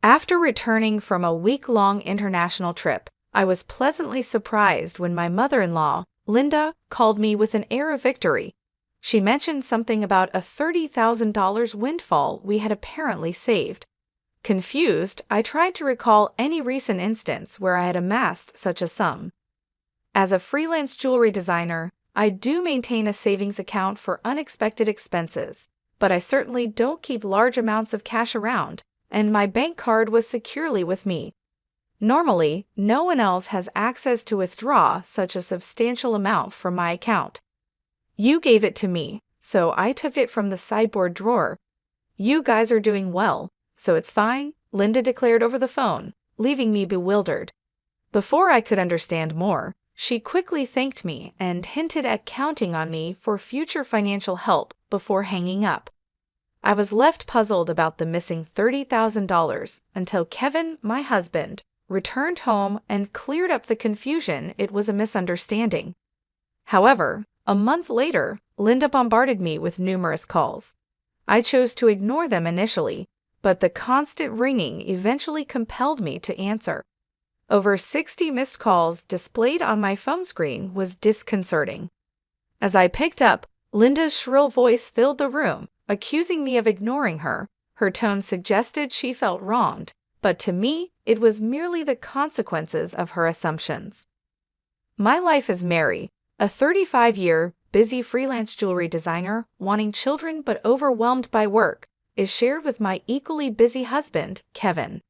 After returning from a week-long international trip, I was pleasantly surprised when my mother-in-law, Linda, called me with an air of victory. She mentioned something about a $30,000 windfall we had apparently saved. Confused, I tried to recall any recent instance where I had amassed such a sum. As a freelance jewelry designer, I do maintain a savings account for unexpected expenses, but I certainly don't keep large amounts of cash around, and my bank card was securely with me. Normally, no one else has access to withdraw such a substantial amount from my account. You gave it to me, so I took it from the sideboard drawer. You guys are doing well, so it's fine, Linda declared over the phone, leaving me bewildered. Before I could understand more, she quickly thanked me and hinted at counting on me for future financial help before hanging up. I was left puzzled about the missing $30,000 until Kevin, my husband, returned home and cleared up the confusion it was a misunderstanding. However, a month later, Linda bombarded me with numerous calls. I chose to ignore them initially, but the constant ringing eventually compelled me to answer. Over 60 missed calls displayed on my phone screen was disconcerting. As I picked up, Linda's shrill voice filled the room, accusing me of ignoring her. Her tone suggested she felt wronged, but to me, it was merely the consequences of her assumptions. My life as Mary, a 35-year, busy freelance jewelry designer wanting children but overwhelmed by work, is shared with my equally busy husband, Kevin.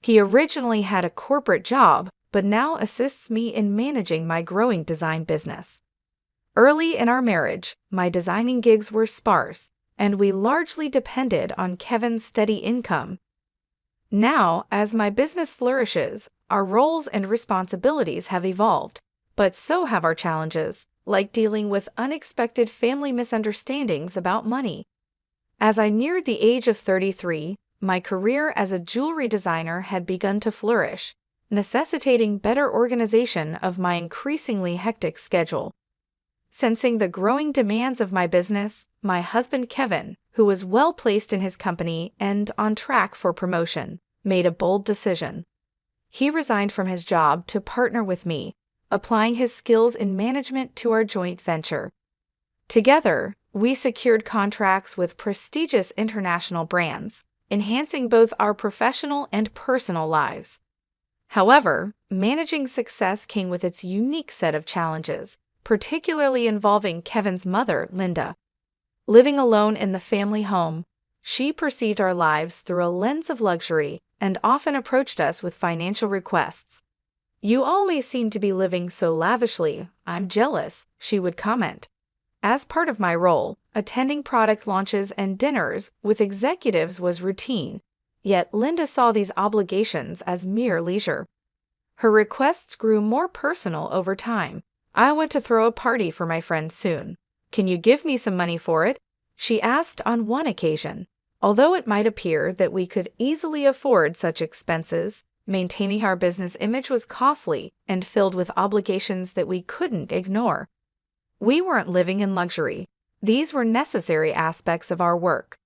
He originally had a corporate job, but now assists me in managing my growing design business. Early in our marriage, my designing gigs were sparse, and we largely depended on Kevin's steady income. Now, as my business flourishes, our roles and responsibilities have evolved, but so have our challenges, like dealing with unexpected family misunderstandings about money. As I neared the age of 33, my career as a jewelry designer had begun to flourish, necessitating better organization of my increasingly hectic schedule. Sensing the growing demands of my business, my husband Kevin, who was well placed in his company and on track for promotion, made a bold decision. He resigned from his job to partner with me, applying his skills in management to our joint venture. Together, we secured contracts with prestigious international brands, enhancing both our professional and personal lives. However, managing success came with its unique set of challenges, particularly involving Kevin's mother, Linda. Living alone in the family home, she perceived our lives through a lens of luxury and often approached us with financial requests. "You all may seem to be living so lavishly, I'm jealous," she would comment. As part of my role, attending product launches and dinners with executives was routine, yet Linda saw these obligations as mere leisure. Her requests grew more personal over time. "I want to throw a party for my friends soon. Can you give me some money for it?" she asked on one occasion. Although it might appear that we could easily afford such expenses, maintaining our business image was costly and filled with obligations that we couldn't ignore. We weren't living in luxury. These were necessary aspects of our work.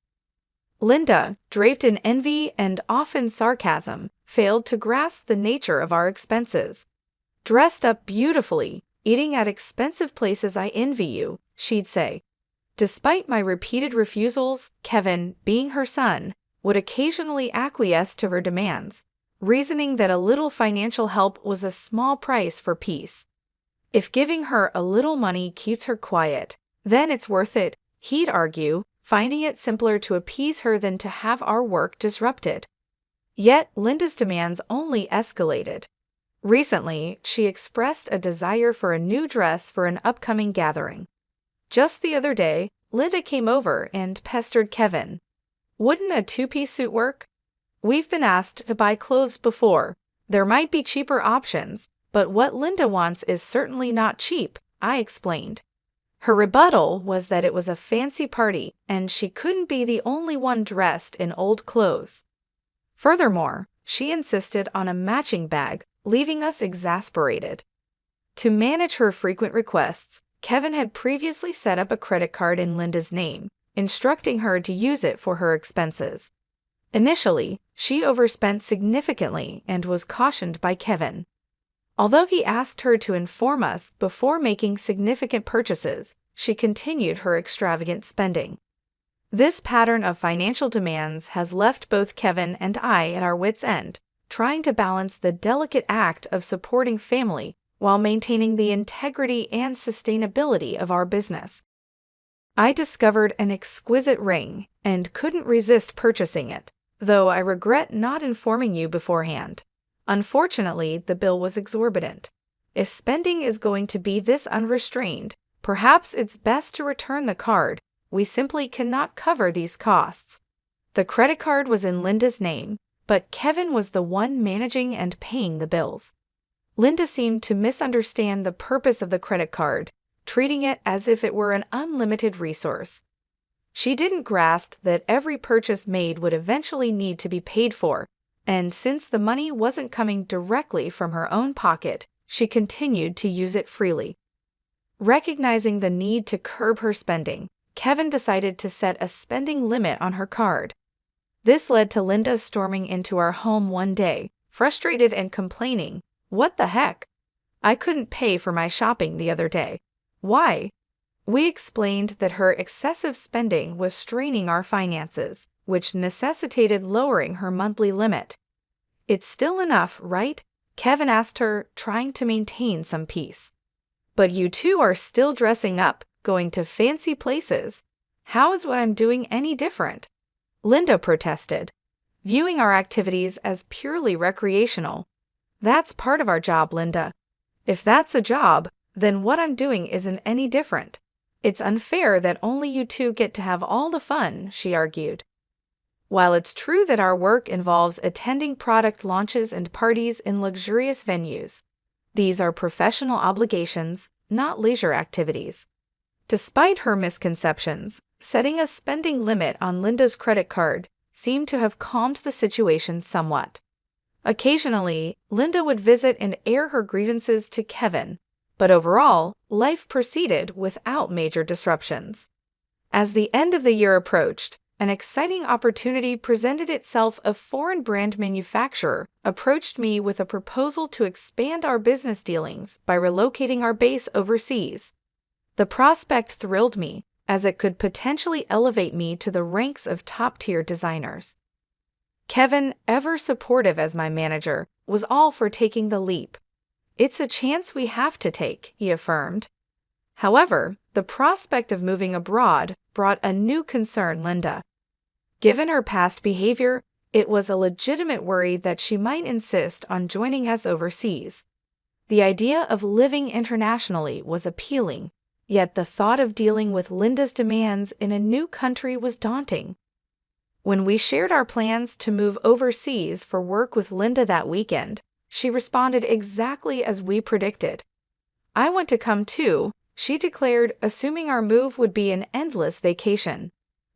Linda, draped in envy and often sarcasm, failed to grasp the nature of our expenses. "Dressed up beautifully, eating at expensive places, I envy you," she'd say. Despite my repeated refusals, Kevin, being her son, would occasionally acquiesce to her demands, reasoning that a little financial help was a small price for peace. "If giving her a little money keeps her quiet, then it's worth it," he'd argue, finding it simpler to appease her than to have our work disrupted. Yet Linda's demands only escalated. Recently, she expressed a desire for a new dress for an upcoming gathering. Just the other day, Linda came over and pestered Kevin. "Wouldn't a two-piece suit work? We've been asked to buy clothes before. There might be cheaper options, but what Linda wants is certainly not cheap," I explained. Her rebuttal was that it was a fancy party and she couldn't be the only one dressed in old clothes. Furthermore, she insisted on a matching bag, leaving us exasperated. To manage her frequent requests, Kevin had previously set up a credit card in Linda's name, instructing her to use it for her expenses. Initially, She overspent significantly and was cautioned by Kevin. Although he asked her to inform us before making significant purchases, she continued her extravagant spending. This pattern of financial demands has left both Kevin and I at our wits' end, trying to balance the delicate act of supporting family while maintaining the integrity and sustainability of our business. I discovered an exquisite ring and couldn't resist purchasing it, though I regret not informing you beforehand. Unfortunately, the bill was exorbitant. If spending is going to be this unrestrained, perhaps it's best to return the card. We simply cannot cover these costs. The credit card was in Linda's name, but Kevin was the one managing and paying the bills. Linda seemed to misunderstand the purpose of the credit card, treating it as if it were an unlimited resource. She didn't grasp that every purchase made would eventually need to be paid for, and since the money wasn't coming directly from her own pocket, she continued to use it freely. Recognizing the need to curb her spending, Kevin decided to set a spending limit on her card. This led to Linda storming into our home one day, frustrated and complaining, "What the heck? I couldn't pay for my shopping the other day. Why?" We explained that her excessive spending was straining our finances, which necessitated lowering her monthly limit. "It's still enough, right?" Kevin asked her, trying to maintain some peace. "But you two are still dressing up, going to fancy places. How is what I'm doing any different?" Linda protested, viewing our activities as purely recreational. "That's part of our job, Linda. If that's a job, then what I'm doing isn't any different. It's unfair that only you two get to have all the fun," she argued. While it's true that our work involves attending product launches and parties in luxurious venues, these are professional obligations, not leisure activities. Despite her misconceptions, setting a spending limit on Linda's credit card seemed to have calmed the situation somewhat. Occasionally, Linda would visit and air her grievances to Kevin, but overall, life proceeded without major disruptions. As the end of the year approached, an exciting opportunity presented itself. A foreign brand manufacturer approached me with a proposal to expand our business dealings by relocating our base overseas. The prospect thrilled me, as it could potentially elevate me to the ranks of top-tier designers. Kevin, ever supportive as my manager, was all for taking the leap. "It's a chance we have to take," he affirmed. However, the prospect of moving abroad brought a new concern Linda. Given her past behavior, it was a legitimate worry that she might insist on joining us overseas. The idea of living internationally was appealing, yet the thought of dealing with Linda's demands in a new country was daunting. When we shared our plans to move overseas for work with Linda that weekend, she responded exactly as we predicted. "I want to come too," she declared, assuming our move would be an endless vacation.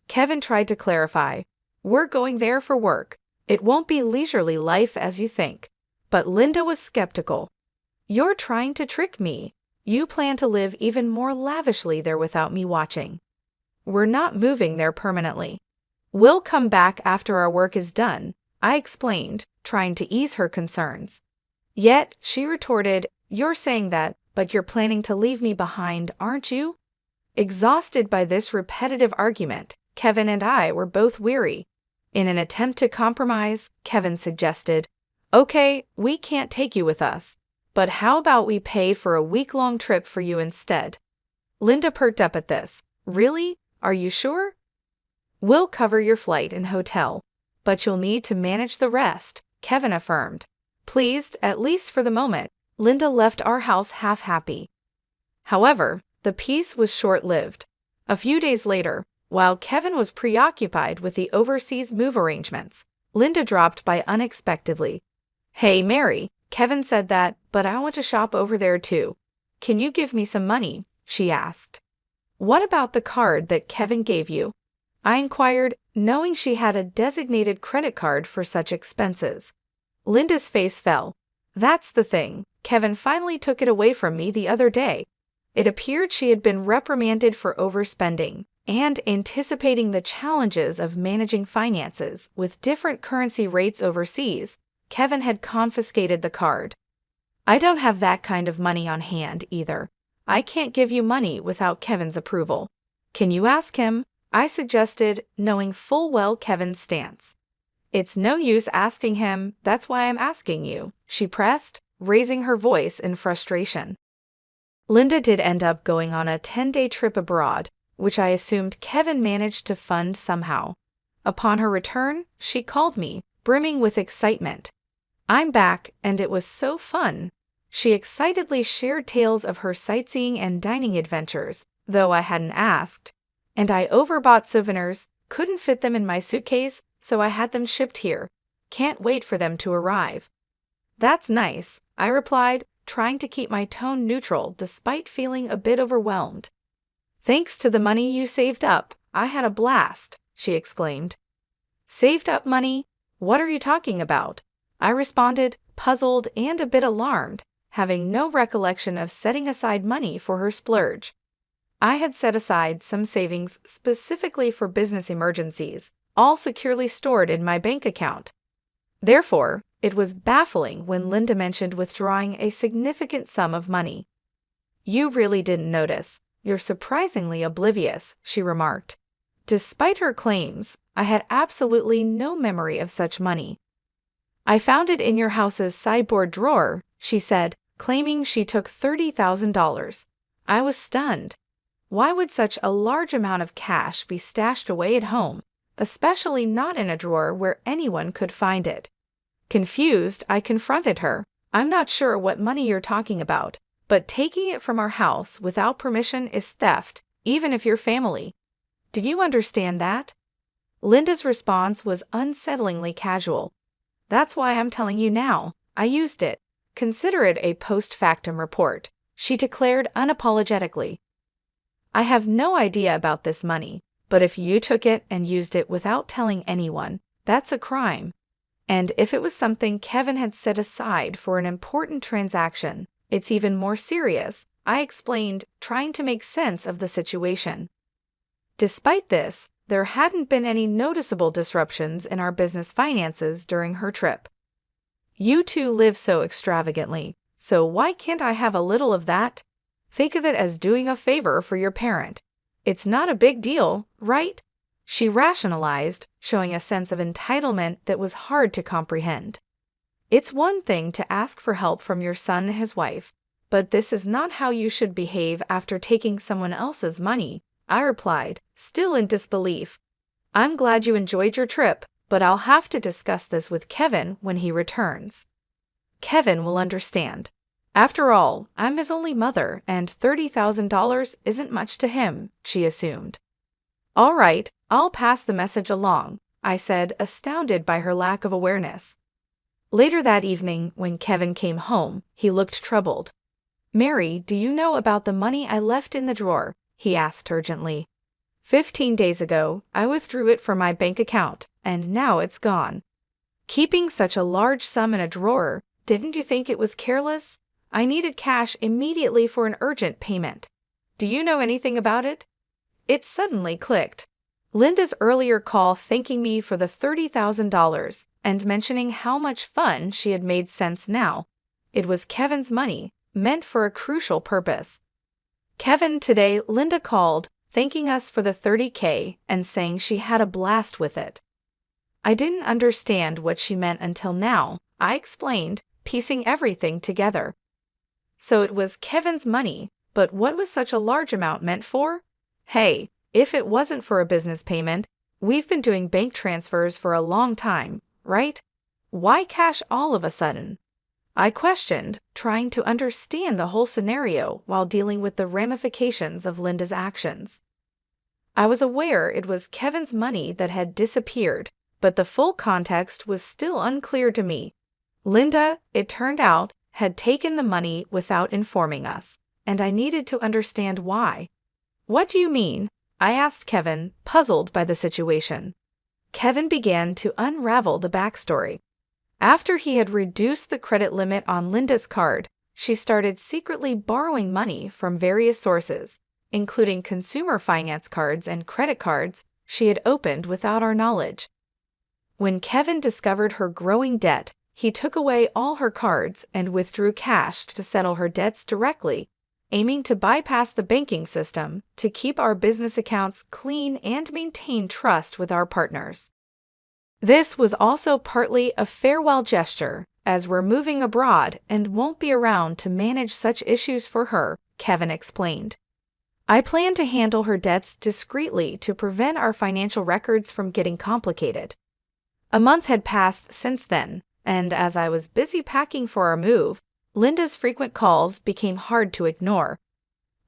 Kevin tried to clarify, "We're going there for work. It won't be leisurely life as you think." But Linda was skeptical. "You're trying to trick me. You plan to live even more lavishly there without me watching." "We're not moving there permanently. We'll come back after our work is done," I explained, trying to ease her concerns. Yet, she retorted, "You're saying that, but you're planning to leave me behind, aren't you?" Exhausted by this repetitive argument, Kevin and I were both weary. In an attempt to compromise, Kevin suggested, "Okay, we can't take you with us, but how about we pay for a week-long trip for you instead?" Linda perked up at this. "Really? Are you sure?" "We'll cover your flight and hotel, but you'll need to manage the rest," Kevin affirmed. Pleased, at least for the moment, Linda left our house half-happy. However, the peace was short-lived. A few days later, while Kevin was preoccupied with the overseas move arrangements, Linda dropped by unexpectedly. "Hey, Mary," Kevin said that, "but I want to shop over there too. Can you give me some money?" she asked. "What about the card that Kevin gave you?" I inquired, knowing she had a designated credit card for such expenses. Linda's face fell. "That's the thing. Kevin finally took it away from me the other day. It appeared she had been reprimanded for overspending, And anticipating the challenges of managing finances with different currency rates overseas, Kevin had confiscated the card. I don't have that kind of money on hand either. I can't give you money without Kevin's approval. Can you ask him? I suggested, knowing full well Kevin's stance. It's no use asking him, that's why I'm asking you, she pressed, raising her voice in frustration. Linda did end up going on a 10-day trip abroad, which I assumed Kevin managed to fund somehow. Upon her return, she called me, brimming with excitement. I'm back, and it was so fun. She excitedly shared tales of her sightseeing and dining adventures, though I hadn't asked. And I overbought souvenirs, couldn't fit them in my suitcase, so I had them shipped here. Can't wait for them to arrive. That's nice, I replied, trying to keep my tone neutral despite feeling a bit overwhelmed. Thanks to the money you saved up, I had a blast, she exclaimed. Saved up money? What are you talking about? I responded, puzzled and a bit alarmed, having no recollection of setting aside money for her splurge. I had set aside some savings specifically for business emergencies, all securely stored in my bank account. Therefore, it was baffling when Linda mentioned withdrawing a significant sum of money. You really didn't notice. You're surprisingly oblivious, she remarked. Despite her claims, I had absolutely no memory of such money. I found it in your house's sideboard drawer, she said, claiming she took $30,000. I was stunned. Why would such a large amount of cash be stashed away at home, especially not in a drawer where anyone could find it? Confused, I confronted her. I'm not sure what money you're talking about, but taking it from our house without permission is theft, even if you're family. Do you understand that? Linda's response was unsettlingly casual. That's why I'm telling you now. I used it. Consider it a post-factum report, she declared unapologetically. I have no idea about this money, but if you took it and used it without telling anyone, that's a crime. And if it was something Kevin had set aside for an important transaction, it's even more serious, I explained, trying to make sense of the situation. Despite this, there hadn't been any noticeable disruptions in our business finances during her trip. You two live so extravagantly, so why can't I have a little of that? Think of it as doing a favor for your parent. It's not a big deal, right? She rationalized, showing a sense of entitlement that was hard to comprehend. It's one thing to ask for help from your son and his wife, but this is not how you should behave after taking someone else's money, I replied, still in disbelief. I'm glad you enjoyed your trip, but I'll have to discuss this with Kevin when he returns. Kevin will understand. After all, I'm his only mother, and $30,000 isn't much to him, she assumed. All right, I'll pass the message along, I said, astounded by her lack of awareness. Later that evening, when Kevin came home, he looked troubled. Mary, do you know about the money I left in the drawer? He asked urgently. 15 days ago, I withdrew it from my bank account, and now it's gone. Keeping such a large sum in a drawer, didn't you think it was careless? I needed cash immediately for an urgent payment. Do you know anything about it? It suddenly clicked. Linda's earlier call thanking me for the $30,000 and mentioning how much fun she had made sense now. It was Kevin's money, meant for a crucial purpose. Kevin, today Linda called, thanking us for the $30K and saying she had a blast with it. I didn't understand what she meant until now, I explained, piecing everything together. So it was Kevin's money, but what was such a large amount meant for? Hey, if it wasn't for a business payment, we've been doing bank transfers for a long time, right? Why cash all of a sudden? I questioned, trying to understand the whole scenario while dealing with the ramifications of Linda's actions. I was aware it was Kevin's money that had disappeared, but the full context was still unclear to me. Linda, it turned out, had taken the money without informing us, and I needed to understand why. What do you mean? I asked Kevin, puzzled by the situation. Kevin began to unravel the backstory. After he had reduced the credit limit on Linda's card, she started secretly borrowing money from various sources, including consumer finance cards and credit cards she had opened without our knowledge. When Kevin discovered her growing debt, he took away all her cards and withdrew cash to settle her debts directly, aiming to bypass the banking system to keep our business accounts clean and maintain trust with our partners. This was also partly a farewell gesture, as we're moving abroad and won't be around to manage such issues for her, Kevin explained. I plan to handle her debts discreetly to prevent our financial records from getting complicated. A month had passed since then, and as I was busy packing for our move, Linda's frequent calls became hard to ignore.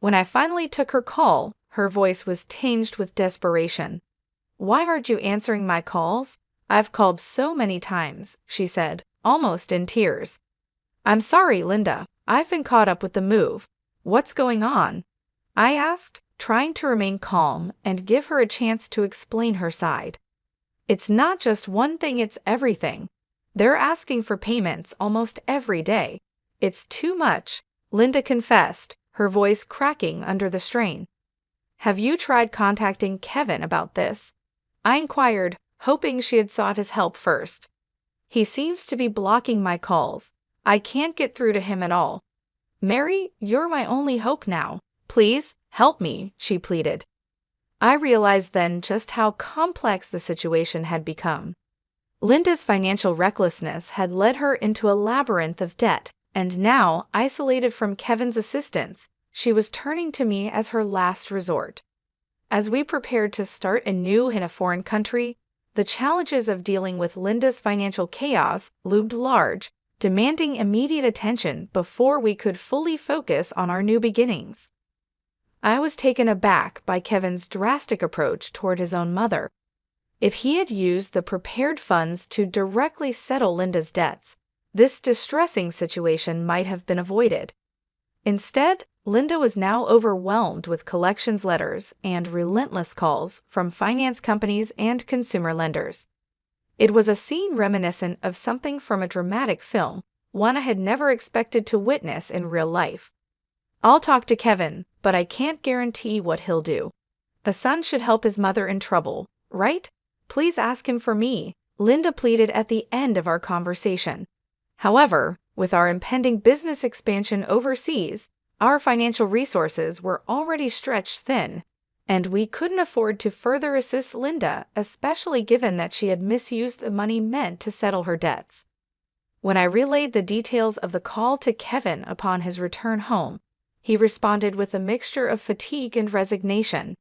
When I finally took her call, her voice was tinged with desperation. "Why aren't you answering my calls? I've called so many times," she said, almost in tears. "I'm sorry, Linda. I've been caught up with the move. What's going on?" I asked, trying to remain calm and give her a chance to explain her side. "It's not just one thing, it's everything. They're asking for payments almost every day. It's too much," Linda confessed, her voice cracking under the strain. "Have you tried contacting Kevin about this?" I inquired, hoping she had sought his help first. "He seems to be blocking my calls. I can't get through to him at all. Mary, you're my only hope now. Please, help me," she pleaded. I realized then just how complex the situation had become. Linda's financial recklessness had led her into a labyrinth of debt, and now, isolated from Kevin's assistance, she was turning to me as her last resort. As we prepared to start anew in a foreign country, the challenges of dealing with Linda's financial chaos loomed large, demanding immediate attention before we could fully focus on our new beginnings. I was taken aback by Kevin's drastic approach toward his own mother. If he had used the prepared funds to directly settle Linda's debts, this distressing situation might have been avoided. Instead, Linda was now overwhelmed with collections letters and relentless calls from finance companies and consumer lenders. It was a scene reminiscent of something from a dramatic film, one I had never expected to witness in real life. "I'll talk to Kevin, but I can't guarantee what he'll do. A son should help his mother in trouble, right? Please ask him for me," Linda pleaded at the end of our conversation. However, with our impending business expansion overseas, our financial resources were already stretched thin, and we couldn't afford to further assist Linda, especially given that she had misused the money meant to settle her debts. When I relayed the details of the call to Kevin upon his return home, he responded with a mixture of fatigue and resignation.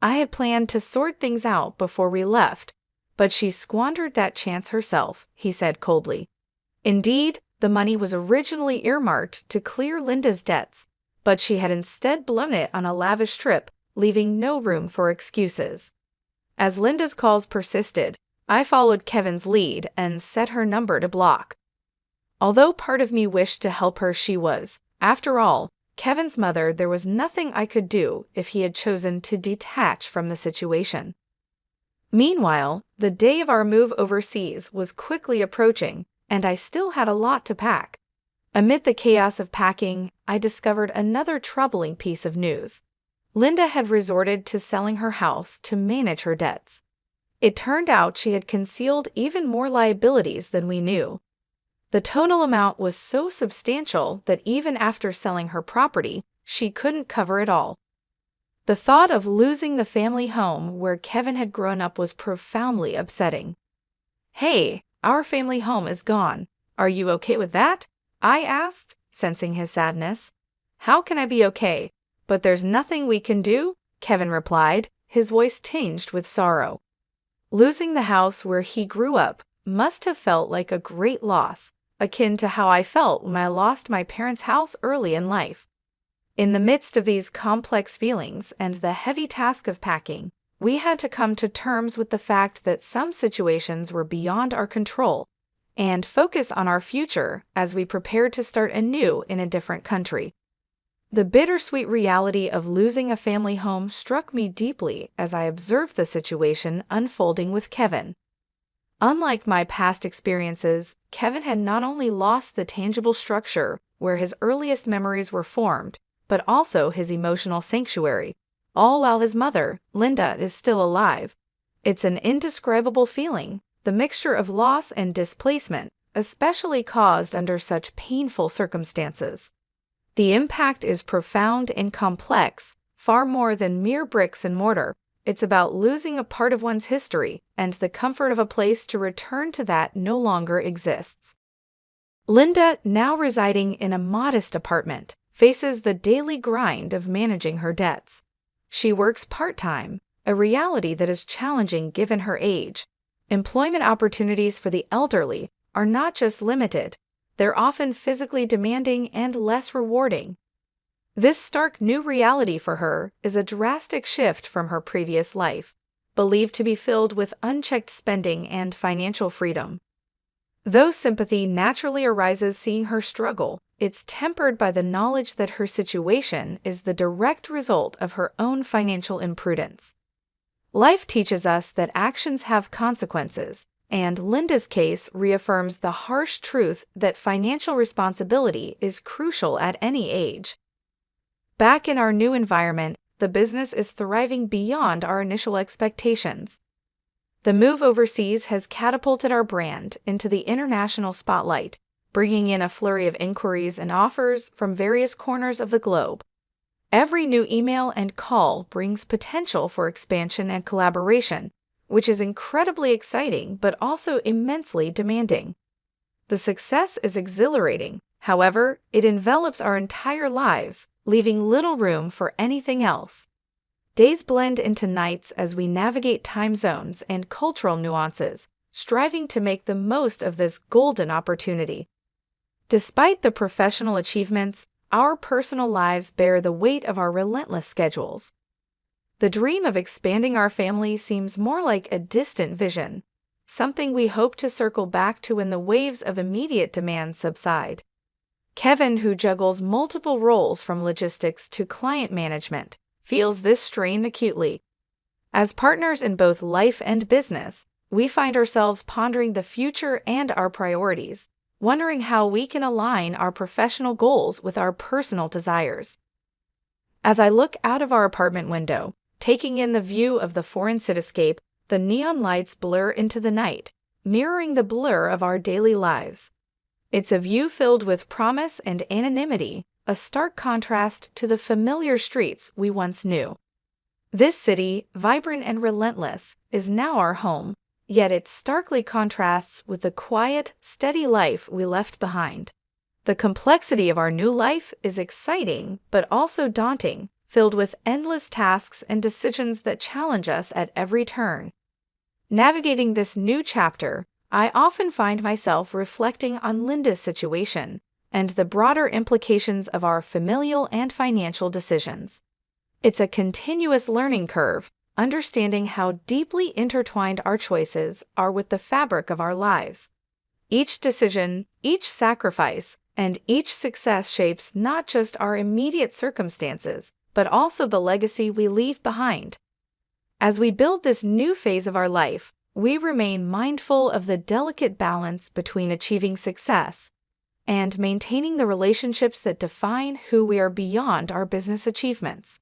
"I had planned to sort things out before we left, but she squandered that chance herself," he said coldly. Indeed, the money was originally earmarked to clear Linda's debts, but she had instead blown it on a lavish trip, leaving no room for excuses. As Linda's calls persisted, I followed Kevin's lead and set her number to block. Although part of me wished to help her, she was, after all, Kevin's mother. There was nothing I could do if he had chosen to detach from the situation. Meanwhile, the day of our move overseas was quickly approaching, and I still had a lot to pack. Amid the chaos of packing, I discovered another troubling piece of news. Linda had resorted to selling her house to manage her debts. It turned out she had concealed even more liabilities than we knew. The total amount was so substantial that even after selling her property, she couldn't cover it all. The thought of losing the family home where Kevin had grown up was profoundly upsetting. "Hey, our family home is gone. Are you okay with that?" I asked, sensing his sadness. "How can I be okay? But there's nothing we can do," Kevin replied, his voice tinged with sorrow. Losing the house where he grew up must have felt like a great loss, akin to how I felt when I lost my parents' house early in life. In the midst of these complex feelings and the heavy task of packing, we had to come to terms with the fact that some situations were beyond our control and focus on our future as we prepared to start anew in a different country. The bittersweet reality of losing a family home struck me deeply as I observed the situation unfolding with Kevin. Unlike my past experiences, Kevin had not only lost the tangible structure where his earliest memories were formed, but also his emotional sanctuary, all while his mother, Linda, is still alive. It's an indescribable feeling, the mixture of loss and displacement, especially caused under such painful circumstances. The impact is profound and complex, far more than mere bricks and mortar. It's about losing a part of one's history and the comfort of a place to return to that no longer exists. Linda, now residing in a modest apartment, faces the daily grind of managing her debts. She works part-time, a reality that is challenging given her age. Employment opportunities for the elderly are not just limited, they're often physically demanding and less rewarding. This stark new reality for her is a drastic shift from her previous life, believed to be filled with unchecked spending and financial freedom. Though sympathy naturally arises seeing her struggle, it's tempered by the knowledge that her situation is the direct result of her own financial imprudence. Life teaches us that actions have consequences, and Linda's case reaffirms the harsh truth that financial responsibility is crucial at any age. Back in our new environment, the business is thriving beyond our initial expectations. The move overseas has catapulted our brand into the international spotlight, bringing in a flurry of inquiries and offers from various corners of the globe. Every new email and call brings potential for expansion and collaboration, which is incredibly exciting but also immensely demanding. The success is exhilarating, however, it envelops our entire lives, leaving little room for anything else. Days blend into nights as we navigate time zones and cultural nuances, striving to make the most of this golden opportunity. Despite the professional achievements, our personal lives bear the weight of our relentless schedules. The dream of expanding our family seems more like a distant vision, something we hope to circle back to when the waves of immediate demand subside. Kevin, who juggles multiple roles from logistics to client management, feels this strain acutely. As partners in both life and business, we find ourselves pondering the future and our priorities, wondering how we can align our professional goals with our personal desires. As I look out of our apartment window, taking in the view of the foreign cityscape, the neon lights blur into the night, mirroring the blur of our daily lives. It's a view filled with promise and anonymity, a stark contrast to the familiar streets we once knew. This city, vibrant and relentless, is now our home, yet it starkly contrasts with the quiet, steady life we left behind. The complexity of our new life is exciting but also daunting, filled with endless tasks and decisions that challenge us at every turn. Navigating this new chapter, I often find myself reflecting on Linda's situation and the broader implications of our familial and financial decisions. It's a continuous learning curve, understanding how deeply intertwined our choices are with the fabric of our lives. Each decision, each sacrifice, and each success shapes not just our immediate circumstances, but also the legacy we leave behind. As we build this new phase of our life, we remain mindful of the delicate balance between achieving success and maintaining the relationships that define who we are beyond our business achievements.